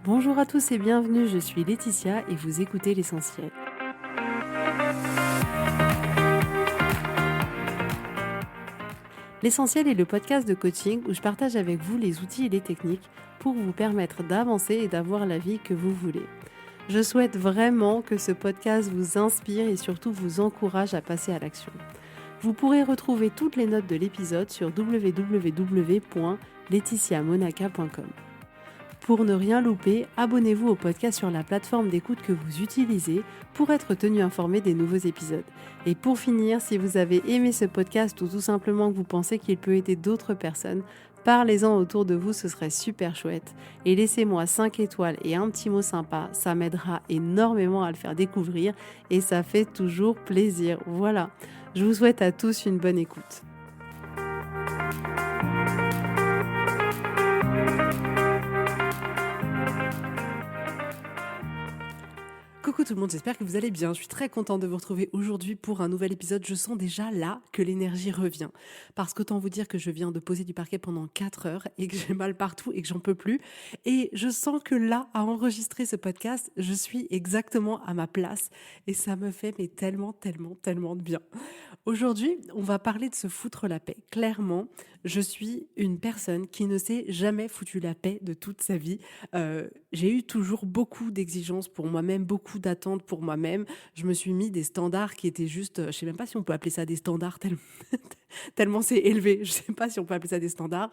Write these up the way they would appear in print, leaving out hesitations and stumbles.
Bonjour à tous et bienvenue, je suis Laetitia et vous écoutez l'essentiel. L'essentiel est le podcast de coaching où je partage avec vous les outils et les techniques pour vous permettre d'avancer et d'avoir la vie que vous voulez. Je souhaite vraiment que ce podcast vous inspire et surtout vous encourage à passer à l'action. Vous pourrez retrouver toutes les notes de l'épisode sur www.laetitiamonaca.com. Pour ne rien louper, abonnez-vous au podcast sur la plateforme d'écoute que vous utilisez pour être tenu informé des nouveaux épisodes. Et pour finir, si vous avez aimé ce podcast ou tout simplement que vous pensez qu'il peut aider d'autres personnes, parlez-en autour de vous, ce serait super chouette. Et laissez-moi 5 étoiles et un petit mot sympa, ça m'aidera énormément à le faire découvrir et ça fait toujours plaisir. Voilà, je vous souhaite à tous une bonne écoute. Coucou tout le monde, j'espère que vous allez bien. Je suis très contente de vous retrouver aujourd'hui pour un nouvel épisode. Je sens déjà là que l'énergie revient. Parce qu'autant vous dire que je viens de poser du parquet pendant 4 heures et que j'ai mal partout et que j'en peux plus. Et je sens que là, à enregistrer ce podcast, je suis exactement à ma place. Et ça me fait mais tellement de bien. Aujourd'hui, on va parler de se foutre la paix. Clairement, je suis une personne qui ne s'est jamais foutu la paix de toute sa vie. J'ai eu toujours beaucoup d'exigences pour moi-même, beaucoup d'attentes pour moi-même. Je me suis mis des standards qui étaient juste, je sais même pas si on peut appeler ça des standards tellement c'est élevé. Je sais pas si on peut appeler ça des standards.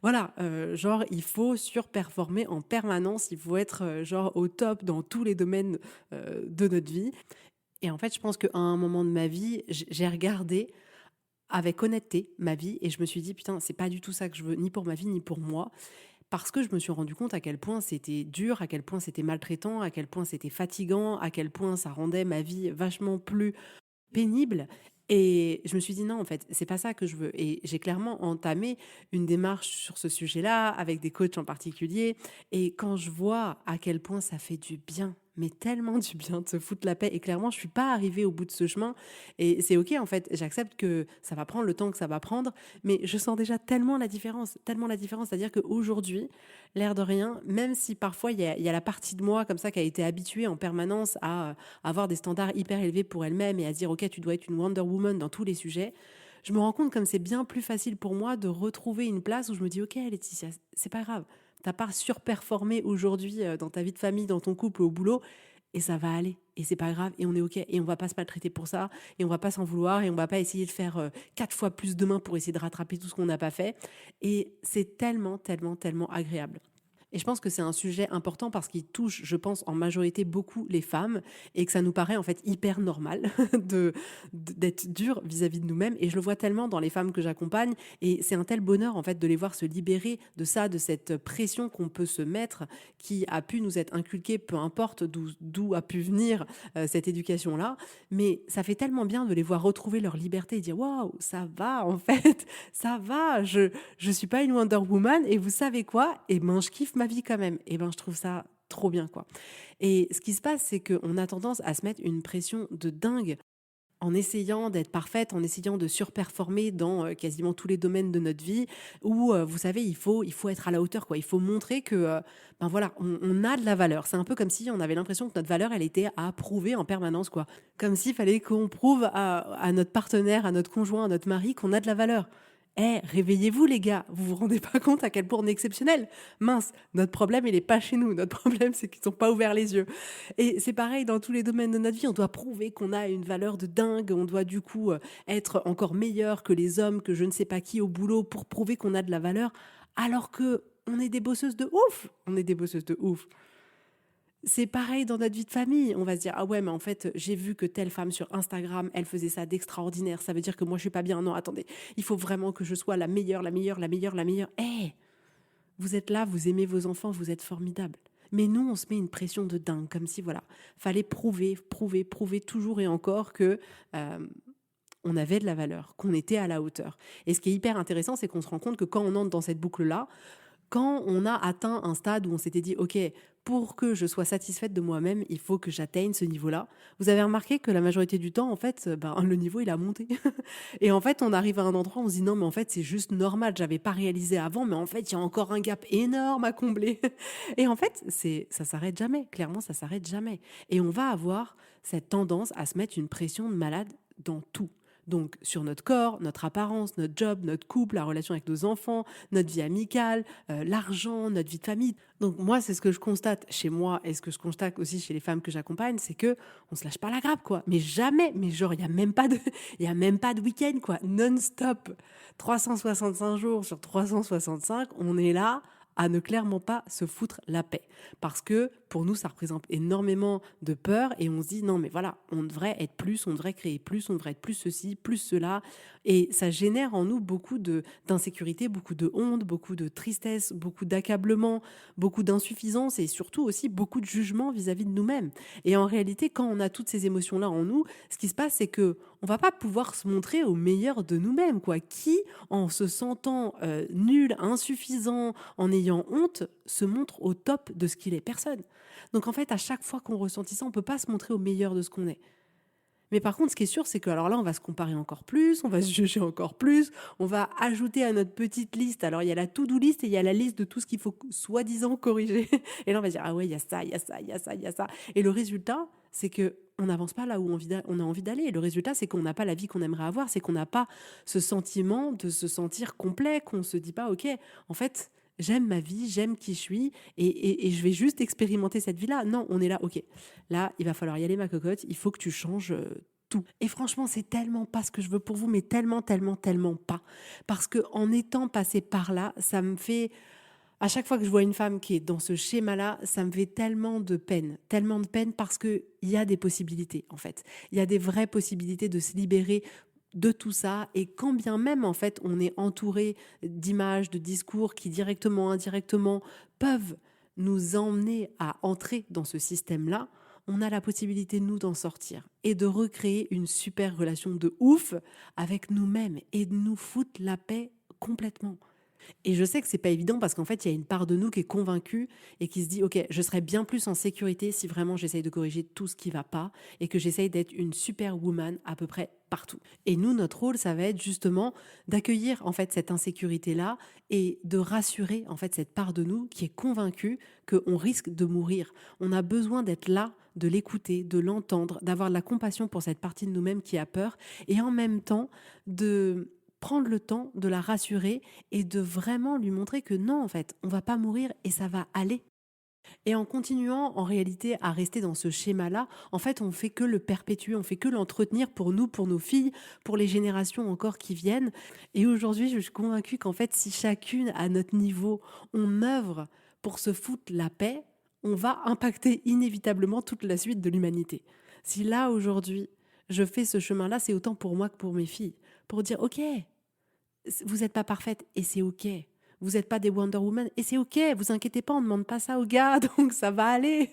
Voilà, genre il faut surperformer en permanence, il faut être genre au top dans tous les domaines de notre vie. Et en fait, je pense qu'à un moment de ma vie, j'ai regardé avec honnêteté ma vie et je me suis dit putain, c'est pas du tout ça que je veux, ni pour ma vie, ni pour moi. Parce que je me suis rendu compte à quel point c'était dur, à quel point c'était maltraitant, à quel point c'était fatigant, à quel point ça rendait ma vie vachement plus pénible. Et je me suis dit non, en fait, c'est pas ça que je veux. Et j'ai clairement entamé une démarche sur ce sujet-là avec des coachs en particulier. Et quand je vois à quel point ça fait du bien, mais tellement du bien de se foutre la paix. Et clairement, je suis pas arrivée au bout de ce chemin. Et c'est ok, en fait. J'accepte que ça va prendre le temps que ça va prendre, mais je sens déjà tellement la différence, tellement la différence. C'est-à-dire qu'aujourd'hui, l'air de rien, même si parfois il y a la partie de moi comme ça qui a été habituée en permanence à avoir des standards hyper élevés pour elle-même et à se dire ok, tu dois être une Wonder Woman dans tous les sujets, je me rends compte comme c'est bien plus facile pour moi de retrouver une place où je me dis ok Laetitia, c'est pas grave, t'as pas surperformé aujourd'hui dans ta vie de famille, dans ton couple, au boulot, et ça va aller et c'est pas grave et on est ok et on va pas se maltraiter pour ça et on va pas s'en vouloir et on va pas essayer de faire 4 fois plus demain pour essayer de rattraper tout ce qu'on n'a pas fait, et c'est tellement agréable. Et je pense que c'est un sujet important parce qu'il touche, je pense, en majorité beaucoup les femmes et que ça nous paraît en fait hyper normal d'être dur vis-à-vis de nous-mêmes. Et je le vois tellement dans les femmes que j'accompagne et c'est un tel bonheur en fait de les voir se libérer de ça, de cette pression qu'on peut se mettre, qui a pu nous être inculquée, peu importe d'où a pu venir cette éducation-là. Mais ça fait tellement bien de les voir retrouver leur liberté et dire waouh, ça va en fait, ça va, je suis pas une Wonder Woman et vous savez quoi? Et ben je kiffe ma vie quand même. Et ben je trouve ça trop bien quoi. Et ce qui se passe, c'est qu'on a tendance à se mettre une pression de dingue en essayant d'être parfaite, en essayant de surperformer dans quasiment tous les domaines de notre vie, où vous savez, il faut être à la hauteur, quoi. Il faut montrer que ben voilà, on a de la valeur. C'est un peu comme si on avait l'impression que notre valeur, elle était à prouver en permanence, quoi. Comme s'il fallait qu'on prouve à notre partenaire, à notre conjoint, à notre mari qu'on a de la valeur. Eh, réveillez-vous les gars, vous vous rendez pas compte à quel point on est exceptionnel. Mince, notre problème il est pas chez nous, notre problème c'est qu'ils sont pas ouverts les yeux. Et c'est pareil dans tous les domaines de notre vie, on doit prouver qu'on a une valeur de dingue, on doit du coup être encore meilleur que les hommes, que je ne sais pas qui au boulot pour prouver qu'on a de la valeur, alors que on est des bosseuses de ouf, on est des bosseuses de ouf. C'est pareil dans notre vie de famille. On va se dire, ah ouais, mais en fait, j'ai vu que telle femme sur Instagram, elle faisait ça d'extraordinaire. Ça veut dire que moi, je suis pas bien. Non, attendez. Il faut vraiment que je sois la meilleure, la meilleure, la meilleure, la meilleure. Eh, vous êtes là, vous aimez vos enfants, vous êtes formidable. Mais nous, on se met une pression de dingue, comme si, voilà, fallait prouver toujours et encore que on avait de la valeur, qu'on était à la hauteur. Et ce qui est hyper intéressant, c'est qu'on se rend compte que quand on entre dans cette boucle-là, quand on a atteint un stade où on s'était dit, OK, pour que je sois satisfaite de moi-même, il faut que j'atteigne ce niveau-là. Vous avez remarqué que la majorité du temps, en fait, le niveau, il a monté. Et en fait, on arrive à un endroit, on se dit non, mais en fait, c'est juste normal. J'avais pas réalisé avant, mais en fait, il y a encore un gap énorme à combler. Et en fait, ça s'arrête jamais. Clairement, ça s'arrête jamais. Et on va avoir cette tendance à se mettre une pression de malade dans tout. Donc, sur notre corps, notre apparence, notre job, notre couple, la relation avec nos enfants, notre vie amicale, l'argent, notre vie de famille. Donc, moi, c'est ce que je constate chez moi et ce que je constate aussi chez les femmes que j'accompagne, c'est que on se lâche pas la grappe, quoi. Mais jamais, mais genre, il y a même pas de, il y a même pas de week-end, quoi. Non-stop. 365 jours sur 365, on est là à ne clairement pas se foutre la paix. Parce que pour nous, ça représente énormément de peur et on se dit non mais voilà, on devrait être plus, on devrait créer plus, on devrait être plus ceci, plus cela. Et ça génère en nous beaucoup d'insécurité, beaucoup de honte, beaucoup de tristesse, beaucoup d'accablement, beaucoup d'insuffisance et surtout aussi beaucoup de jugement vis-à-vis de nous-mêmes. Et en réalité, quand on a toutes ces émotions-là en nous, ce qui se passe, c'est que on va pas pouvoir se montrer au meilleur de nous-mêmes, quoi. Qui, en se sentant nul, insuffisant, en ayant honte, se montre au top de ce qu'il est? Personne. Donc en fait, à chaque fois qu'on ressentit ça, on peut pas se montrer au meilleur de ce qu'on est. Mais par contre, ce qui est sûr, c'est que alors là, on va se comparer encore plus, on va se juger encore plus, on va ajouter à notre petite liste. Alors, il y a la to-do list et il y a la liste de tout ce qu'il faut soi-disant corriger. Et là, on va dire, ah ouais, il y a ça, il y a ça, il y a ça, il y a ça. Et le résultat, c'est que on n'avance pas là où on a envie d'aller. Et le résultat, c'est qu'on n'a pas la vie qu'on aimerait avoir, c'est qu'on n'a pas ce sentiment de se sentir complet, qu'on se dit pas, ok, en fait, j'aime ma vie, j'aime qui je suis et je vais juste expérimenter cette vie-là. Non, on est là, ok. Là, il va falloir y aller, ma cocotte. Il faut que tu changes tout. Et franchement, c'est tellement pas ce que je veux pour vous, mais tellement, tellement, tellement pas. Parce que en étant passée par là, ça me fait, à chaque fois que je vois une femme qui est dans ce schéma-là, ça me fait tellement de peine parce que il y a des possibilités en fait. Il y a des vraies possibilités de se libérer de tout ça et quand bien même en fait on est entouré d'images, de discours qui directement, indirectement peuvent nous emmener à entrer dans ce système-là, on a la possibilité nous d'en sortir et de recréer une super relation de ouf avec nous-mêmes et de nous foutre la paix complètement. Et je sais que c'est pas évident parce qu'en fait, il y a une part de nous qui est convaincue et qui se dit, OK, je serais bien plus en sécurité si vraiment j'essaye de corriger tout ce qui va pas et que j'essaye d'être une superwoman à peu près partout. Et nous, notre rôle, ça va être justement d'accueillir en fait cette insécurité-là et de rassurer en fait cette part de nous qui est convaincue qu'on risque de mourir. On a besoin d'être là, de l'écouter, de l'entendre, d'avoir de la compassion pour cette partie de nous-mêmes qui a peur et en même temps de prendre le temps de la rassurer et de vraiment lui montrer que non, en fait, on va pas mourir et ça va aller. Et en continuant, en réalité, à rester dans ce schéma-là, en fait, on fait que le perpétuer, on fait que l'entretenir pour nous, pour nos filles, pour les générations encore qui viennent. Et aujourd'hui, je suis convaincue qu'en fait, si chacune, à notre niveau, on œuvre pour se foutre la paix, on va impacter inévitablement toute la suite de l'humanité. Si là, aujourd'hui, je fais ce chemin-là, c'est autant pour moi que pour mes filles. Pour dire, OK, vous n'êtes pas parfaite et c'est OK. Vous n'êtes pas des Wonder Woman et c'est OK. Vous inquiétez pas, on ne demande pas ça aux gars, donc ça va aller.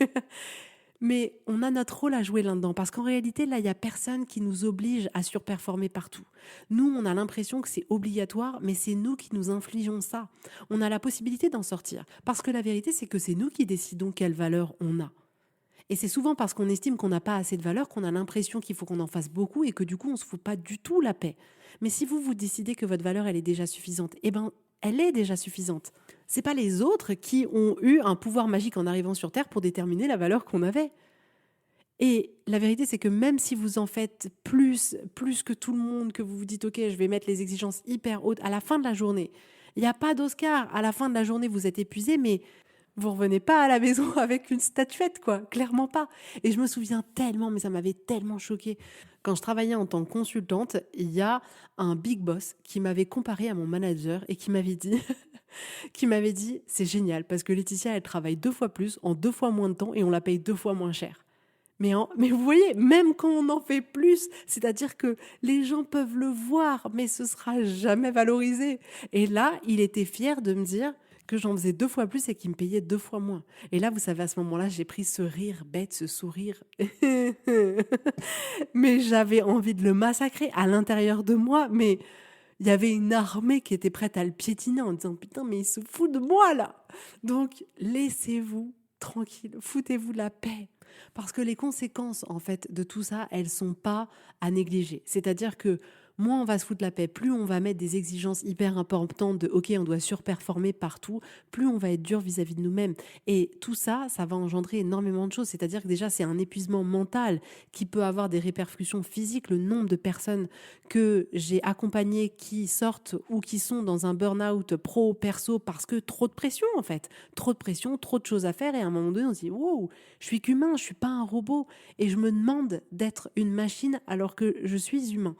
Mais on a notre rôle à jouer là-dedans parce qu'en réalité, là, il n'y a personne qui nous oblige à surperformer partout. Nous, on a l'impression que c'est obligatoire, mais c'est nous qui nous infligeons ça. On a la possibilité d'en sortir parce que la vérité, c'est que c'est nous qui décidons quelle valeur on a. Et c'est souvent parce qu'on estime qu'on n'a pas assez de valeur qu'on a l'impression qu'il faut qu'on en fasse beaucoup et que du coup, on ne se fout pas du tout la paix. Mais si vous décidez que votre valeur, elle est déjà suffisante, eh ben, elle est déjà suffisante. C'est pas les autres qui ont eu un pouvoir magique en arrivant sur Terre pour déterminer la valeur qu'on avait. Et la vérité, c'est que même si vous en faites plus que tout le monde, que vous vous dites, OK, je vais mettre les exigences hyper hautes, à la fin de la journée, il n'y a pas d'Oscar. À la fin de la journée, vous êtes épuisé, mais vous revenez pas à la maison avec une statuette, quoi. Clairement pas. Et je me souviens tellement, mais ça m'avait tellement choquée. Quand je travaillais en tant que consultante, il y a un big boss qui m'avait comparé à mon manager et qui m'avait dit, c'est génial parce que Laetitia, elle travaille 2 fois plus en 2 fois moins de temps et on la paye 2 fois moins cher. Mais vous voyez, même quand on en fait plus, c'est-à-dire que les gens peuvent le voir, mais ce sera jamais valorisé. Et là, il était fier de me dire que j'en faisais 2 fois plus et qu'il me payait 2 fois moins. Et là, vous savez, à ce moment-là, j'ai pris ce rire bête, ce sourire. Mais j'avais envie de le massacrer à l'intérieur de moi. Mais il y avait une armée qui était prête à le piétiner en disant « Putain, mais il se fout de moi, là !» Donc, laissez-vous tranquille, foutez-vous la paix. Parce que les conséquences, en fait, de tout ça, elles sont pas à négliger. C'est-à-dire que moins on va se foutre la paix, plus on va mettre des exigences hyper importantes de OK, on doit surperformer partout, plus on va être dur vis-à-vis de nous-mêmes. Et tout ça, ça va engendrer énormément de choses. C'est-à-dire que déjà, c'est un épuisement mental qui peut avoir des répercussions physiques. Le nombre de personnes que j'ai accompagnées qui sortent ou qui sont dans un burn-out pro-perso parce que trop de pression, en fait. Trop de pression, trop de choses à faire. Et à un moment donné, on se dit, wow, je suis qu'humain, je suis pas un robot. Et je me demande d'être une machine alors que je suis humain.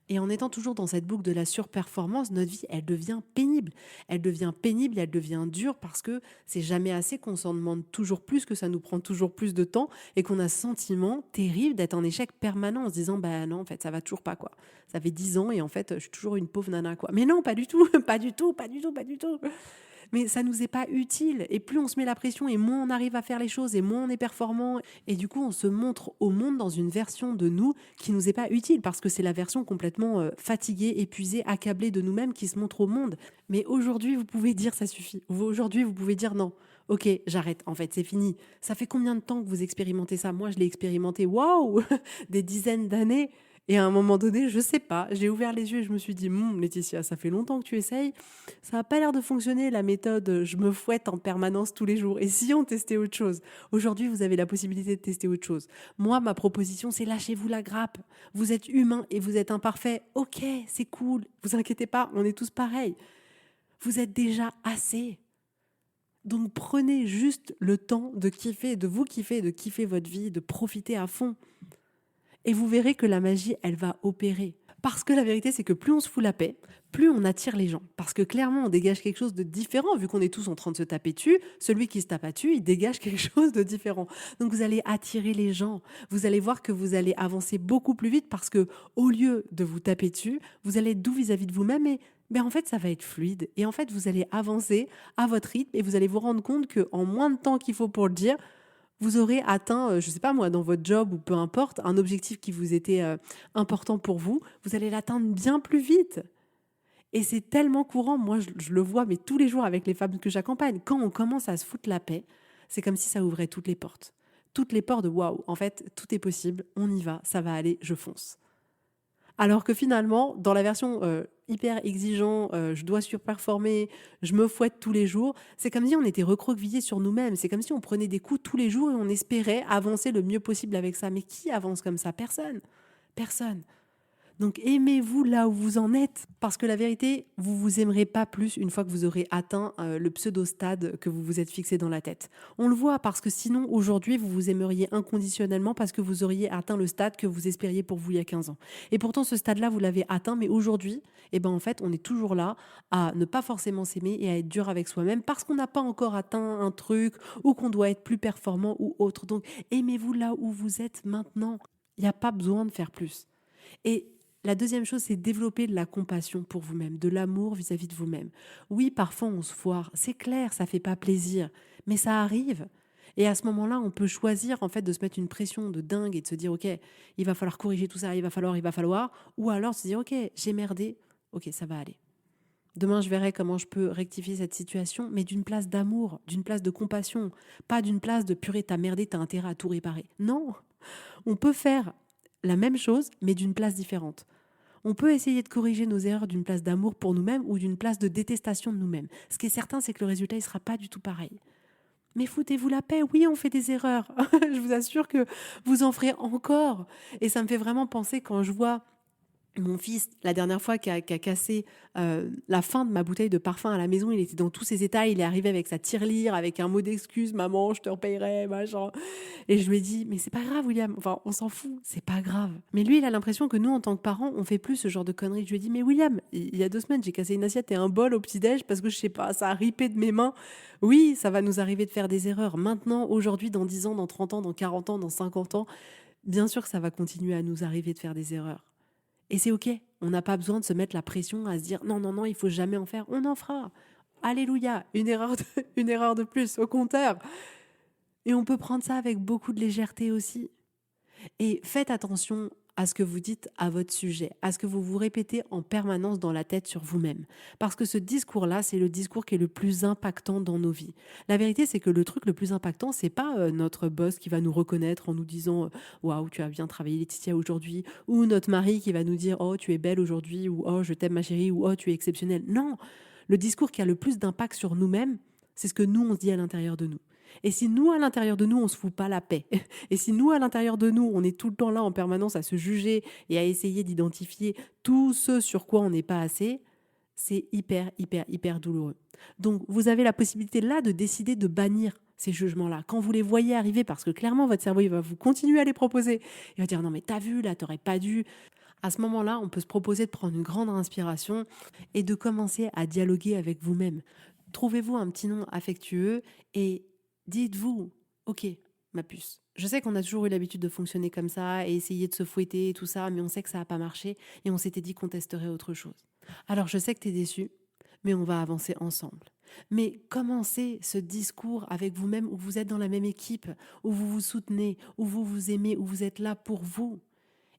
Et en étant toujours dans cette boucle de la surperformance, notre vie, elle devient pénible. Elle devient pénible et elle devient dure parce que c'est jamais assez, qu'on s'en demande toujours plus, que ça nous prend toujours plus de temps et qu'on a ce sentiment terrible d'être en échec permanent en se disant, bah non, en fait, ça va toujours pas, quoi. Ça fait 10 ans et en fait, je suis toujours une pauvre nana, quoi. Mais non, pas du tout, pas du tout, pas du tout, pas du tout. Mais ça nous est pas utile. Et plus on se met la pression et moins on arrive à faire les choses et moins on est performant. Et du coup, on se montre au monde dans une version de nous qui nous est pas utile parce que c'est la version complètement fatiguée, épuisée, accablée de nous-mêmes qui se montre au monde. Mais aujourd'hui, vous pouvez dire ça suffit. Aujourd'hui, vous pouvez dire non. Ok, j'arrête. En fait, c'est fini. Ça fait combien de temps que vous expérimentez ça? Moi, je l'ai expérimenté. Waouh, des dizaines d'années. Et à un moment donné, je sais pas, j'ai ouvert les yeux et je me suis dit, Laetitia, ça fait longtemps que tu essayes. Ça n'a pas l'air de fonctionner, la méthode je me fouette en permanence tous les jours. Et si on testait autre chose? Aujourd'hui, vous avez la possibilité de tester autre chose. Moi, ma proposition, c'est lâchez-vous la grappe. Vous êtes humain et vous êtes imparfait. Ok, c'est cool. Vous inquiétez pas, on est tous pareils. Vous êtes déjà assez. Donc prenez juste le temps de kiffer, de vous kiffer, de kiffer votre vie, de profiter à fond. Et vous verrez que la magie, elle va opérer. Parce que la vérité, c'est que plus on se fout la paix, plus on attire les gens. Parce que clairement, on dégage quelque chose de différent, vu qu'on est tous en train de se taper dessus. Celui qui se tape dessus, il dégage quelque chose de différent. Donc vous allez attirer les gens. Vous allez voir que vous allez avancer beaucoup plus vite parce que au lieu de vous taper dessus, vous allez être doux vis-à-vis de vous-même et en fait, ça va être fluide. Et en fait, vous allez avancer à votre rythme et vous allez vous rendre compte qu'en moins de temps qu'il faut pour le dire, vous aurez atteint, je ne sais pas moi, dans votre job ou peu importe, un objectif qui vous était important pour vous, vous allez l'atteindre bien plus vite. Et c'est tellement courant, moi je le vois, mais tous les jours avec les femmes que j'accompagne, quand on commence à se foutre la paix, c'est comme si ça ouvrait toutes les portes. Toutes les portes de waouh, en fait, tout est possible, on y va, ça va aller, je fonce. Alors que finalement, dans la version hyper exigeant, je dois surperformer, je me fouette tous les jours, c'est comme si on était recroquevillé sur nous-mêmes. C'est comme si on prenait des coups tous les jours et on espérait avancer le mieux possible avec ça. Mais qui avance comme ça? Personne. Personne. Donc aimez-vous là où vous en êtes, parce que la vérité, vous vous aimerez pas plus une fois que vous aurez atteint le pseudo-stade que vous vous êtes fixé dans la tête. On le voit parce que sinon, aujourd'hui, vous vous aimeriez inconditionnellement parce que vous auriez atteint le stade que vous espériez pour vous il y a 15 ans. Et pourtant, ce stade-là, vous l'avez atteint, mais aujourd'hui, en fait, on est toujours là à ne pas forcément s'aimer et à être dur avec soi-même parce qu'on n'a pas encore atteint un truc ou qu'on doit être plus performant ou autre. Donc, aimez-vous là où vous êtes maintenant. Il n'y a pas besoin de faire plus. Et la deuxième chose, c'est développer de la compassion pour vous-même, de l'amour vis-à-vis de vous-même. Oui, parfois on se foire, c'est clair, ça fait pas plaisir, mais ça arrive. Et à ce moment-là, on peut choisir en fait de se mettre une pression de dingue et de se dire ok, il va falloir corriger tout ça, il va falloir, ou alors se dire ok, j'ai merdé, ok, ça va aller. Demain, je verrai comment je peux rectifier cette situation, mais d'une place d'amour, d'une place de compassion, pas d'une place de purée, t'as merdé, t'as intérêt à tout réparer. Non, on peut faire la même chose, mais d'une place différente. On peut essayer de corriger nos erreurs d'une place d'amour pour nous-mêmes ou d'une place de détestation de nous-mêmes. Ce qui est certain, c'est que le résultat ne sera pas du tout pareil. Mais foutez-vous la paix, oui, on fait des erreurs. Je vous assure que vous en ferez encore. Et ça me fait vraiment penser quand je vois mon fils, la dernière fois, qui a cassé la fin de ma bouteille de parfum à la maison, il était dans tous ses états, il est arrivé avec sa tirelire, avec un mot d'excuse, maman, je te repayerai, machin. Et je lui ai dit, mais c'est pas grave, William, enfin, on s'en fout, c'est pas grave. Mais lui, il a l'impression que nous, en tant que parents, on fait plus ce genre de conneries. Je lui ai dit, mais William, il y a 2 semaines, j'ai cassé une assiette et un bol au petit-déj parce que je sais pas, ça a ripé de mes mains. Oui, ça va nous arriver de faire des erreurs. Maintenant, aujourd'hui, dans 10 ans, dans 30 ans, dans 40 ans, dans 50 ans, bien sûr que ça va continuer à nous arriver de faire des erreurs. Et c'est ok, on n'a pas besoin de se mettre la pression à se dire non, non, non, il faut jamais en faire, on en fera. Alléluia, une erreur de plus, au compteur. Et on peut prendre ça avec beaucoup de légèreté aussi. Et faites attention à ce que vous dites à votre sujet, à ce que vous vous répétez en permanence dans la tête sur vous-même. Parce que ce discours-là, c'est le discours qui est le plus impactant dans nos vies. La vérité, c'est que le truc le plus impactant, c'est pas notre boss qui va nous reconnaître en nous disant waouh, tu as bien travaillé Laetitia aujourd'hui, ou notre mari qui va nous dire oh, tu es belle aujourd'hui, ou oh, je t'aime ma chérie, ou oh, tu es exceptionnelle. Non, le discours qui a le plus d'impact sur nous-mêmes, c'est ce que nous, on se dit à l'intérieur de nous. Et si nous, à l'intérieur de nous, on se fout pas la paix, et si nous, à l'intérieur de nous, on est tout le temps là en permanence à se juger et à essayer d'identifier tout ce sur quoi on n'est pas assez, c'est hyper, hyper, hyper douloureux. Donc, vous avez la possibilité là de décider de bannir ces jugements-là. Quand vous les voyez arriver, parce que clairement, votre cerveau, il va vous continuer à les proposer. Il va dire, non, mais t'as vu, là, t'aurais pas dû. À ce moment-là, on peut se proposer de prendre une grande inspiration et de commencer à dialoguer avec vous-même. Trouvez-vous un petit nom affectueux et dites-vous, ok, ma puce, je sais qu'on a toujours eu l'habitude de fonctionner comme ça et essayer de se fouetter et tout ça, mais on sait que ça n'a pas marché et on s'était dit qu'on testerait autre chose. Alors je sais que tu es déçu, mais on va avancer ensemble. Mais commencez ce discours avec vous-même où vous êtes dans la même équipe, où vous vous soutenez, où vous vous aimez, où vous êtes là pour vous.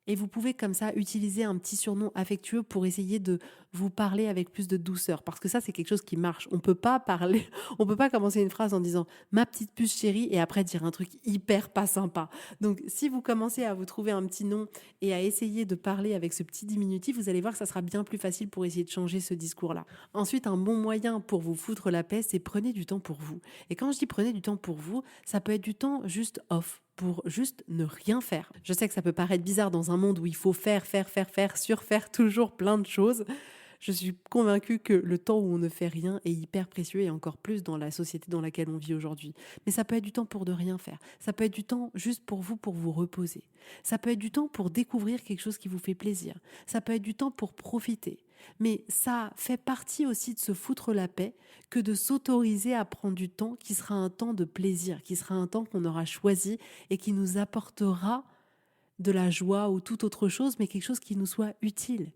Et vous pouvez comme ça utiliser un petit surnom affectueux pour essayer de vous parler avec plus de douceur. Parce que ça, c'est quelque chose qui marche. On peut pas parler, on peut pas commencer une phrase en disant ma petite puce chérie et après dire un truc hyper pas sympa. Donc, si vous commencez à vous trouver un petit nom et à essayer de parler avec ce petit diminutif, vous allez voir que ça sera bien plus facile pour essayer de changer ce discours-là. Ensuite, un bon moyen pour vous foutre la paix, c'est prenez du temps pour vous. Et quand je dis prenez du temps pour vous, ça peut être du temps juste off, pour juste ne rien faire. Je sais que ça peut paraître bizarre dans un monde où il faut faire, surfaire toujours plein de choses. Je suis convaincue que le temps où on ne fait rien est hyper précieux et encore plus dans la société dans laquelle on vit aujourd'hui. Mais ça peut être du temps pour de rien faire. Ça peut être du temps juste pour vous reposer. Ça peut être du temps pour découvrir quelque chose qui vous fait plaisir. Ça peut être du temps pour profiter. Mais ça fait partie aussi de se foutre la paix que de s'autoriser à prendre du temps qui sera un temps de plaisir, qui sera un temps qu'on aura choisi et qui nous apportera de la joie ou toute autre chose, mais quelque chose qui nous soit utile.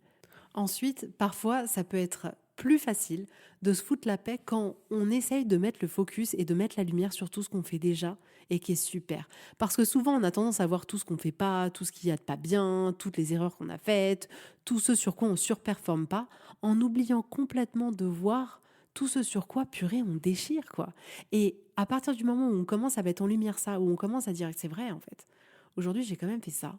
Ensuite, parfois, ça peut être plus facile de se foutre la paix quand on essaye de mettre le focus et de mettre la lumière sur tout ce qu'on fait déjà et qui est super. Parce que souvent, on a tendance à voir tout ce qu'on fait pas, tout ce qu'il y a de pas bien, toutes les erreurs qu'on a faites, tout ce sur quoi on surperforme pas, en oubliant complètement de voir tout ce sur quoi, purée, on déchire, quoi. Et à partir du moment où on commence à mettre en lumière ça, où on commence à dire que c'est vrai, en fait, aujourd'hui, j'ai quand même fait ça.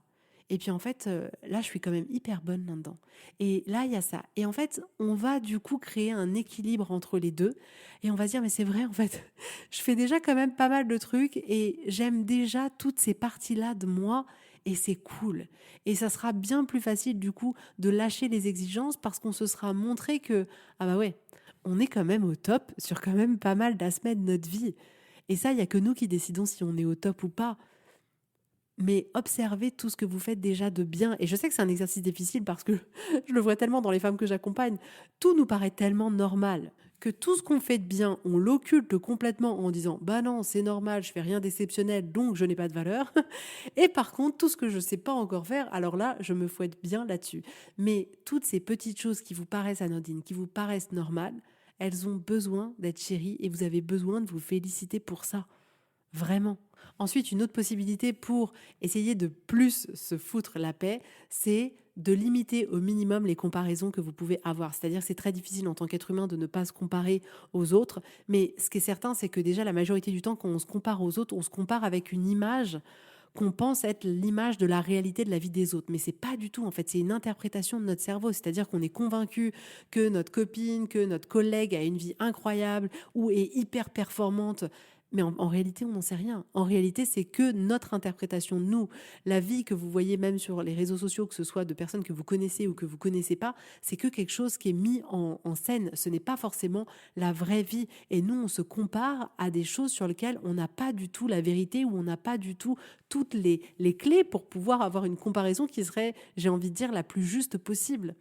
Et puis en fait, là, je suis quand même hyper bonne là-dedans. Et là, il y a ça. Et en fait, on va du coup créer un équilibre entre les deux. Et on va se dire, mais c'est vrai, en fait, je fais déjà quand même pas mal de trucs et j'aime déjà toutes ces parties-là de moi. Et c'est cool. Et ça sera bien plus facile du coup de lâcher les exigences parce qu'on se sera montré que, ah bah ouais, on est quand même au top sur quand même pas mal d'aspects de notre vie. Et ça, il n'y a que nous qui décidons si on est au top ou pas. Mais observez tout ce que vous faites déjà de bien. Et je sais que c'est un exercice difficile parce que je le vois tellement dans les femmes que j'accompagne. Tout nous paraît tellement normal que tout ce qu'on fait de bien, on l'occulte complètement en disant bah non, c'est normal, je fais rien d'exceptionnel, donc je n'ai pas de valeur. Et par contre, tout ce que je ne sais pas encore faire, alors là, je me fouette bien là-dessus. Mais toutes ces petites choses qui vous paraissent anodines, qui vous paraissent normales, elles ont besoin d'être chéries et vous avez besoin de vous féliciter pour ça. Vraiment. Ensuite, une autre possibilité pour essayer de plus se foutre la paix, c'est de limiter au minimum les comparaisons que vous pouvez avoir. C'est-à-dire que c'est très difficile en tant qu'être humain de ne pas se comparer aux autres, mais ce qui est certain, c'est que déjà la majorité du temps, quand on se compare aux autres, on se compare avec une image qu'on pense être l'image de la réalité de la vie des autres. Mais c'est pas du tout, en fait, c'est une interprétation de notre cerveau. C'est-à-dire qu'on est convaincu que notre copine, que notre collègue a une vie incroyable ou est hyper performante. Mais en réalité, on n'en sait rien. En réalité, c'est que notre interprétation de nous. La vie que vous voyez même sur les réseaux sociaux, que ce soit de personnes que vous connaissez ou que vous connaissez pas, c'est que quelque chose qui est mis en scène. Ce n'est pas forcément la vraie vie. Et nous, on se compare à des choses sur lesquelles on n'a pas du tout la vérité ou on n'a pas du tout toutes les clés pour pouvoir avoir une comparaison qui serait, j'ai envie de dire, la plus juste possible.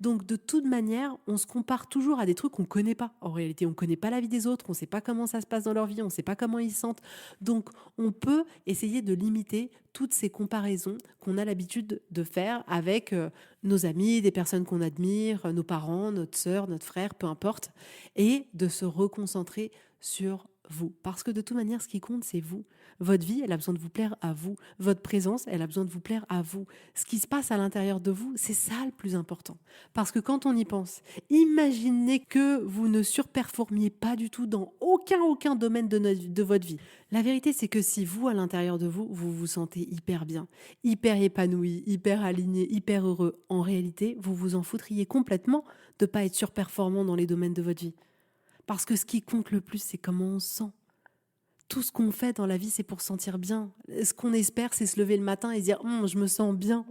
Donc, de toute manière, on se compare toujours à des trucs qu'on ne connaît pas. En réalité, on ne connaît pas la vie des autres, on ne sait pas comment ça se passe dans leur vie, on ne sait pas comment ils se sentent. Donc, on peut essayer de limiter toutes ces comparaisons qu'on a l'habitude de faire avec nos amis, des personnes qu'on admire, nos parents, notre sœur, notre frère, peu importe, et de se reconcentrer sur vous. Parce que de toute manière, ce qui compte, c'est vous. Votre vie, elle a besoin de vous plaire à vous. Votre présence, elle a besoin de vous plaire à vous. Ce qui se passe à l'intérieur de vous, c'est ça le plus important. Parce que quand on y pense, imaginez que vous ne surperformiez pas du tout dans aucun domaine de votre vie. La vérité, c'est que si vous, à l'intérieur de vous, vous vous sentez hyper bien, hyper épanoui, hyper aligné, hyper heureux, en réalité, vous vous en foutriez complètement de ne pas être surperformant dans les domaines de votre vie. Parce que ce qui compte le plus, c'est comment on se sent. Tout ce qu'on fait dans la vie, c'est pour se sentir bien. Ce qu'on espère, c'est se lever le matin et se dire je me sens bien.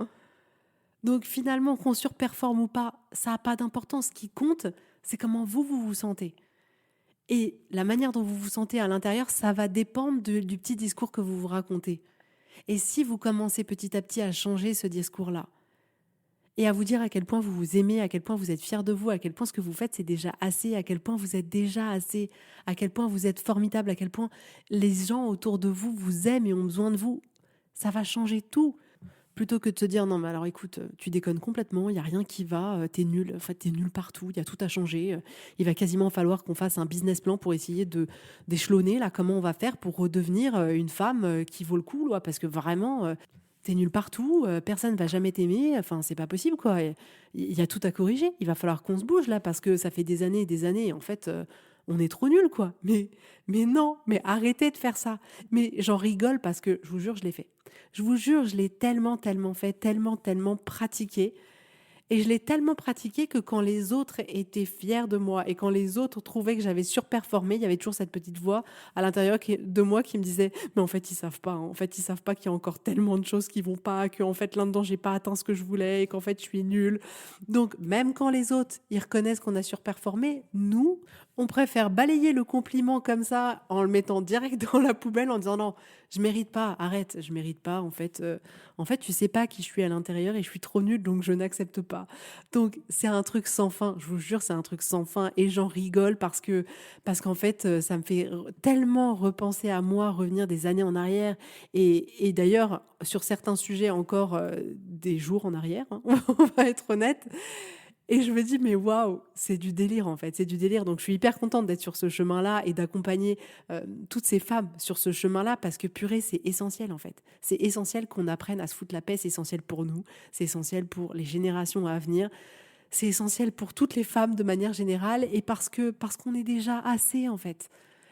Donc finalement, qu'on surperforme ou pas, ça n'a pas d'importance. Ce qui compte, c'est comment vous vous sentez. Et la manière dont vous vous sentez à l'intérieur, ça va dépendre du petit discours que vous vous racontez. Et si vous commencez petit à petit à changer ce discours-là, et à vous dire à quel point vous vous aimez, à quel point vous êtes fier de vous, à quel point ce que vous faites, c'est déjà assez, à quel point vous êtes déjà assez, à quel point vous êtes formidable, à quel point les gens autour de vous vous aiment et ont besoin de vous, ça va changer tout. Plutôt que de te dire, non, mais alors écoute, tu déconnes complètement, il n'y a rien qui va, t'es nul, en fait, t'es nul partout, il y a tout à changer. Il va quasiment falloir qu'on fasse un business plan pour essayer d'échelonner là, comment on va faire pour redevenir une femme qui vaut le coup, là, parce que vraiment, t'es nul partout, personne ne va jamais t'aimer, enfin, c'est pas possible, quoi. Il y a tout à corriger, il va falloir qu'on se bouge là, parce que ça fait des années et des années, en fait, on est trop nuls, quoi. Mais non, mais arrêtez de faire ça. Mais j'en rigole parce que, je vous jure, je l'ai fait. Je vous jure, je l'ai tellement fait, tellement pratiqué. Et je l'ai tellement pratiqué que quand les autres étaient fiers de moi et quand les autres trouvaient que j'avais surperformé, il y avait toujours cette petite voix à l'intérieur de moi qui me disait mais en fait ils savent pas, hein. En fait ils savent pas qu'il y a encore tellement de choses qui vont pas, que en fait là-dedans j'ai pas atteint ce que je voulais et qu'en fait je suis nulle. Donc même quand les autres ils reconnaissent qu'on a surperformé, nous on préfère balayer le compliment comme ça en le mettant direct dans la poubelle en disant non je mérite pas, arrête, je mérite pas en fait, tu sais pas qui je suis à l'intérieur et je suis trop nulle, donc je n'accepte pas. Donc, c'est un truc sans fin. Je vous jure, c'est un truc sans fin. Et j'en rigole parce qu'en fait, ça me fait tellement repenser à moi, revenir des années en arrière. Et d'ailleurs, sur certains sujets, encore des jours en arrière, hein, on va être honnête. Et je me dis, mais waouh, c'est du délire en fait, c'est du délire. Donc je suis hyper contente d'être sur ce chemin-là et d'accompagner toutes ces femmes sur ce chemin-là parce que purée, c'est essentiel en fait. C'est essentiel qu'on apprenne à se foutre la paix, c'est essentiel pour nous, c'est essentiel pour les générations à venir, c'est essentiel pour toutes les femmes de manière générale et parce qu'on est déjà assez en fait.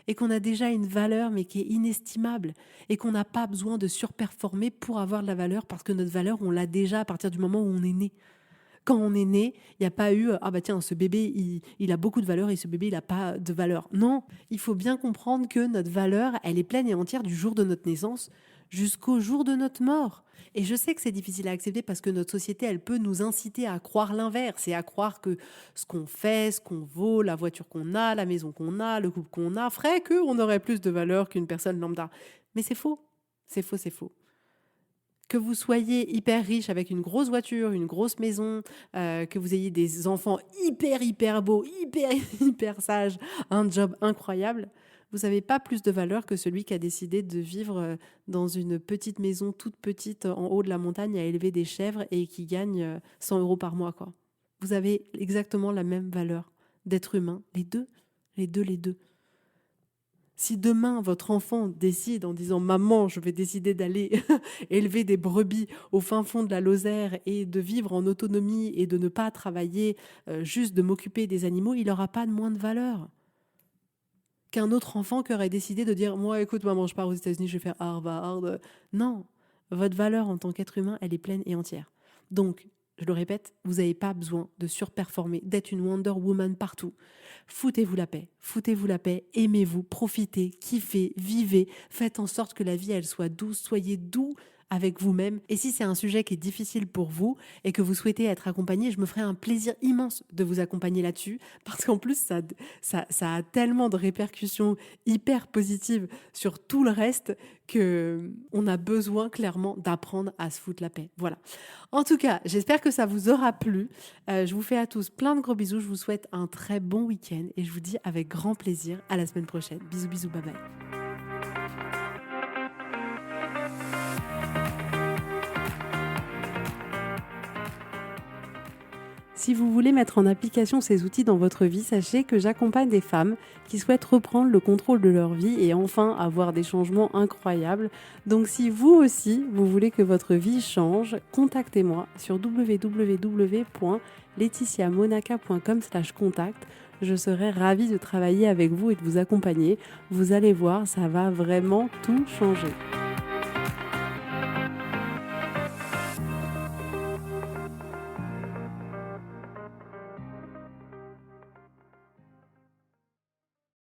Et qu'on a déjà une valeur mais qui est inestimable et qu'on n'a pas besoin de surperformer pour avoir de la valeur parce que notre valeur, on l'a déjà à partir du moment où on est né. Quand on est né, il n'y a pas eu ah bah tiens, ce bébé, il a beaucoup de valeur et ce bébé, il n'a pas de valeur. Non, il faut bien comprendre que notre valeur, elle est pleine et entière du jour de notre naissance jusqu'au jour de notre mort. Et je sais que c'est difficile à accepter parce que notre société, elle peut nous inciter à croire l'inverse et à croire que ce qu'on fait, ce qu'on vaut, la voiture qu'on a, la maison qu'on a, le couple qu'on a, ferait qu'on aurait plus de valeur qu'une personne lambda. Mais c'est faux. C'est faux, c'est faux. Que vous soyez hyper riche avec une grosse voiture, une grosse maison, que vous ayez des enfants hyper beaux, hyper hyper sages, un job incroyable, vous n'avez pas plus de valeur que celui qui a décidé de vivre dans une petite maison toute petite en haut de la montagne à élever des chèvres et qui gagne 100 € par mois, quoi. Vous avez exactement la même valeur d'être humain, les deux. Si demain, votre enfant décide en disant « Maman, je vais décider d'aller élever des brebis au fin fond de la Lozère et de vivre en autonomie et de ne pas travailler, juste de m'occuper des animaux », il n'aura pas de moins de valeur qu'un autre enfant qui aurait décidé de dire « Moi, écoute, maman, je pars aux États-Unis, je vais faire Harvard. » Non, votre valeur en tant qu'être humain, elle est pleine et entière. Donc, je le répète, vous n'avez pas besoin de surperformer, d'être une Wonder Woman partout. Foutez-vous la paix, aimez-vous, profitez, kiffez, vivez, faites en sorte que la vie, elle soit douce, soyez doux avec vous-même. Et si c'est un sujet qui est difficile pour vous et que vous souhaitez être accompagné, je me ferai un plaisir immense de vous accompagner là-dessus parce qu'en plus, ça a tellement de répercussions hyper positives sur tout le reste que on a besoin clairement d'apprendre à se foutre la paix. Voilà. En tout cas, j'espère que ça vous aura plu. Je vous fais à tous plein de gros bisous. Je vous souhaite un très bon week-end et je vous dis avec grand plaisir à la semaine prochaine. Bisous, bye bye. Si si vous voulez mettre en application ces outils dans votre vie, sachez que j'accompagne des femmes qui souhaitent reprendre le contrôle de leur vie et enfin avoir des changements incroyables. Donc si vous aussi, vous voulez que votre vie change, contactez-moi sur www.laetitiamonaca.com/contact. Je serai ravie de travailler avec vous et de vous accompagner. Vous allez voir, ça va vraiment tout changer.